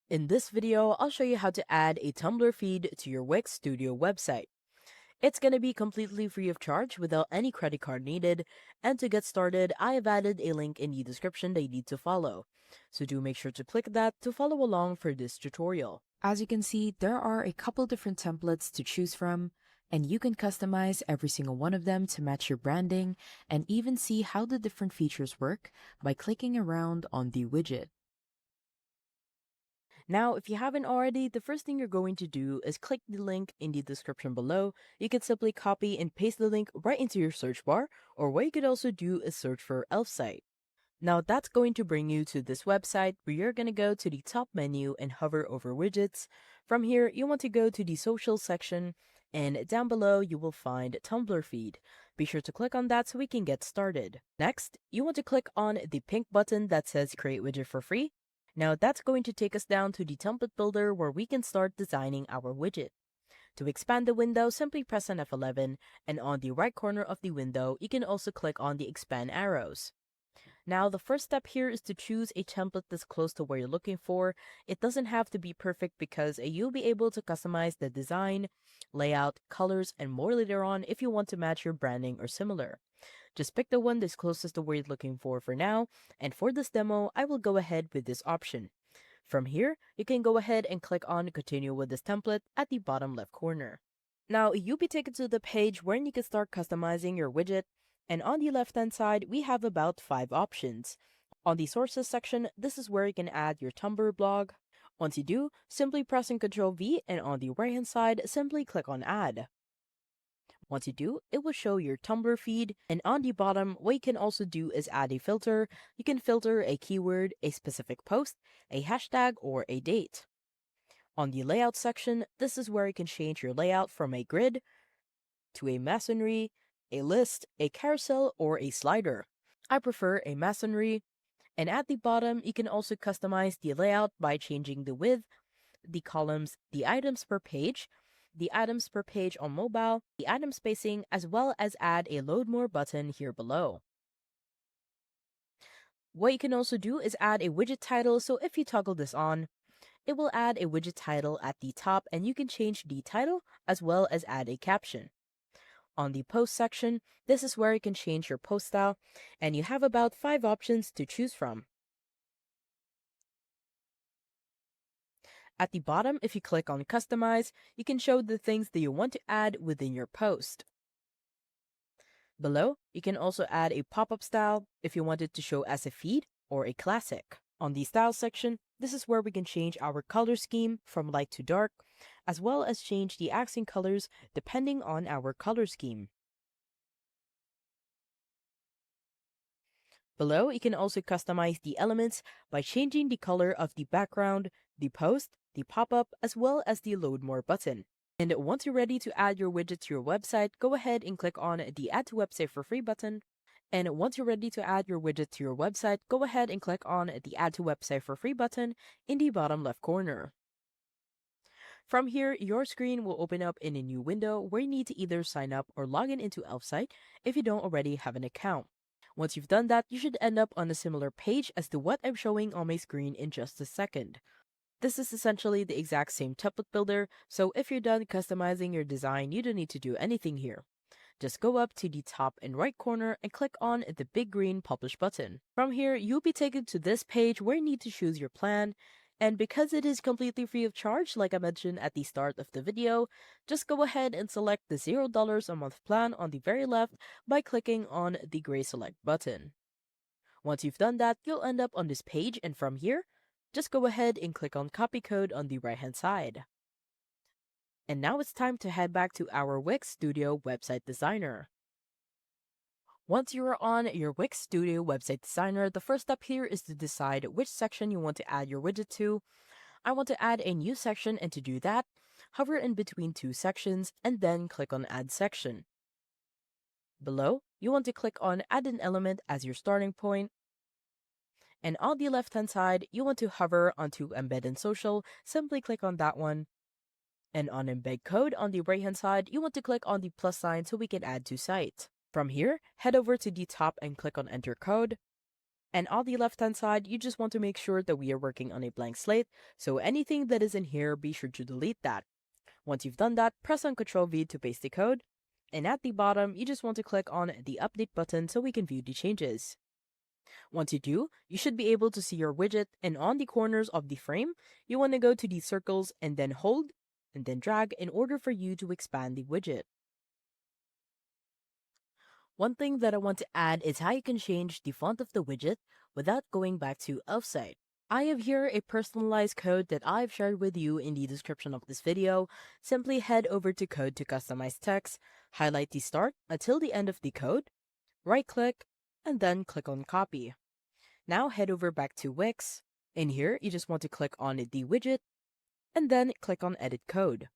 In this video, I'll show you how to add a Tumblr feed to your Wix Studio website. It's going to be completely free of charge without any credit card needed, and to get started, I have added a link in the description that you need to follow. So do make sure to click that to follow along for this tutorial. As you can see, there are a couple different templates to choose from, and you can customize every single one of them to match your branding and even see how the different features work by clicking around on the widget. Now, if you haven't already, the first thing you're going to do is click the link in the description below. You can simply copy and paste the link right into your search bar, or what you could also do is search for elf site. Now that's going to bring you to this website where you're going to go to the top menu and hover over widgets. From here, you want to go to the social section, and down below you will find Tumblr feed. Be sure to click on that so we can get started. Next, you want to click on the pink button that says create widget for free. Now that's going to take us down to the template builder where we can start designing our widget. To expand the window, simply press on F11, and on the right corner of the window, you can also click on the expand arrows. Now, the first step here is to choose a template that's close to what you're looking for. It doesn't have to be perfect because you'll be able to customize the design, layout, colors, and more later on if you want to match your branding or similar. Just pick the one that's closest to what you're looking for now, and for this demo, I will go ahead with this option. From here, you can go ahead and click on Continue with this template at the bottom left corner. Now, you'll be taken to the page where you can start customizing your widget, and on the left-hand side, we have about 5 options. On the Sources section, this is where you can add your Tumblr blog. Once you do, simply press Ctrl V, and on the right-hand side, simply click on Add. Once you do, it will show your Tumblr feed, and on the bottom, what you can also do is add a filter. You can filter a keyword, a specific post, a hashtag, or a date. On the Layout section, this is where you can change your layout from a grid to a masonry, a list, a carousel, or a slider. I prefer a masonry, and at the bottom, you can also customize the layout by changing the width, the columns, the items per page, the items per page on mobile, the item spacing, as well as add a load more button here below. What you can also do is add a widget title, so if you toggle this on, it will add a widget title at the top, and you can change the title as well as add a caption. On the post section, this is where you can change your post style, and you have about 5 options to choose from. At the bottom, if you click on Customize, you can show the things that you want to add within your post. Below, you can also add a pop-up style if you want it to show as a feed or a classic. On the Style section, this is where we can change our color scheme from light to dark, as well as change the accent colors depending on our color scheme. Below, you can also customize the elements by changing the color of the background, the post, the pop-up, as well as the Load More button. And once you're ready to add your widget to your website, go ahead and click on the Add to Website for Free button. And once you're ready to add your widget to your website, go ahead and click on the Add to Website for Free button in the bottom left corner. From here, your screen will open up in a new window where you need to either sign up or log in into Elfsight if you don't already have an account. Once you've done that, you should end up on a similar page as to what I'm showing on my screen in just a second. This is essentially the exact same template builder, so if you're done customizing your design, you don't need to do anything here. Just go up to the top and right corner and click on the big green Publish button. From here, you'll be taken to this page where you need to choose your plan, and because it is completely free of charge, like I mentioned at the start of the video, just go ahead and select the $0 a month plan on the very left by clicking on the gray Select button. Once you've done that, you'll end up on this page, and from here, just go ahead and click on Copy Code on the right-hand side. And now it's time to head back to our Wix Studio Website Designer. Once you are on your Wix Studio Website Designer, the first step here is to decide which section you want to add your widget to. I want to add a new section, and to do that, hover in between 2 sections and then click on Add Section. Below, you want to click on Add an Element as your starting point. And on the left-hand side, you want to hover onto Embed in Social, simply click on that one. And on Embed Code on the right-hand side, you want to click on the plus sign so we can add to site. From here, head over to the top and click on Enter Code. And on the left hand side, you just want to make sure that we are working on a blank slate, so anything that is in here, be sure to delete that. Once you've done that, press on Ctrl V to paste the code. And at the bottom, you just want to click on the update button so we can view the changes. Once you do, you should be able to see your widget, and on the corners of the frame, you want to go to these circles and then hold and then drag in order for you to expand the widget. One thing that I want to add is how you can change the font of the widget without going back to Elfsight. I have here a personalized code that I've shared with you in the description of this video. Simply head over to Code to customize text, highlight the start until the end of the code, right click, and then click on copy. Now head over back to Wix. In here, you just want to click on the widget and then click on edit code.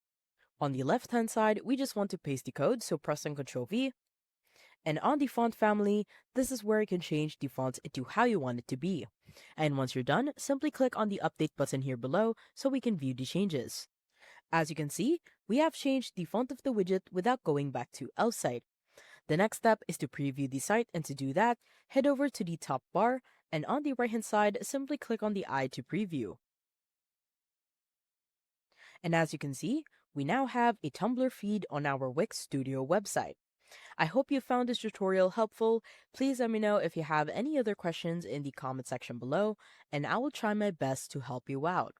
On the left hand side, we just want to paste the code, so press on Ctrl V. And on the font family, this is where you can change the font to how you want it to be. And once you're done, simply click on the update button here below so we can view the changes. As you can see, we have changed the font of the widget without going back to Elfsight. The next step is to preview the site, and to do that, head over to the top bar, and on the right hand side, simply click on the eye to preview. And as you can see, we now have a Tumblr feed on our Wix Studio website. I hope you found this tutorial helpful. Please let me know if you have any other questions in the comment section below, and I will try my best to help you out.